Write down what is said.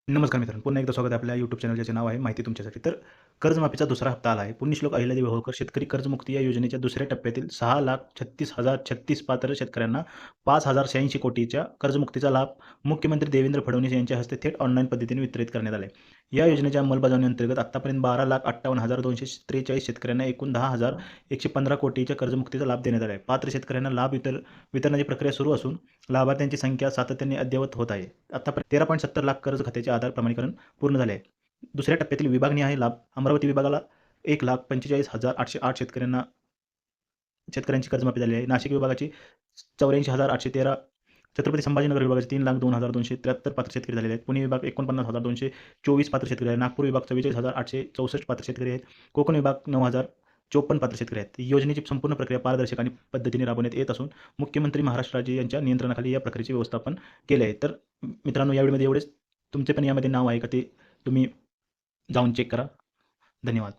नमस्कार मित्रांनो, पुन्हा एकदा स्वागत आहे आपल्या YouTube चॅनल ज्याचे नाव आहे माहिती तुमच्यासाठी. तर कर्जमाफीचा दुसरा हप्ता आला आहे. पुण्यश्लोक अहिल्यादेवी होळकर शेतकरी कर्जमुक्ती या योजनेच्या दुसऱ्या टप्प्यातील 6,36,036 पात्र शेतकऱ्यांना 5,086 कोटीच्या कर्जमुक्तीचा लाभ मुख्यमंत्री देवेंद्र फडणवीस यांच्या हस्ते थेट ऑनलाईन पद्धतीने वितरित करण्यात आले. या योजनेच्या अंमलबजावणीअंतर्गत आतापर्यंत 12,58,243 शेतकऱ्यांना एकूण 10,115 कोटीच्या कर्जमुक्तीचा लाभ देण्यात आला आहे. पात्र शेतकऱ्यांना लाभ वितरणाची प्रक्रिया सुरू असून लाभार्थ्यांची संख्या सातत्याने अद्ययावत होत आहे. आतापर्यंत 13.70 लाख कर्ज खात्याचे आधार प्रमाणीकरण पूर्ण झाले आहे. दुसऱ्या टप्प्यातील विभागनिहाय लाभ अमरावती विभागाला 1,45,808 शेतकऱ्यांची कर्जमाफी झाली आहे. नाशिक विभागाची 84,813, छत्रपती संभाजीनगर विभागाचे 3,02,273 पात्र शेतकरी झालेले आहेत. पुणे विभाग 49,224 पात्र शेतकरी आहेत. नागपूर विभाग 44,864 पात्र शेतकरी आहेत. कोकण विभाग 9,054 पात्र शेतकरी आहेत. योजनेची संपूर्ण प्रक्रिया पारदर्शक आणि पद्धतीने राबवण्यात येत असून मुख्यमंत्री महाराष्ट्र राज्य यांच्या नियंत्रणाखाली या प्रक्रियेचे व्यवस्थापन केले आहे. तर मित्रांनो, या व्हिडिओमध्ये एवढेच. तुमचे पण यामध्ये नाव आहे का ते तुम्ही जाऊन चेक करा. धन्यवाद.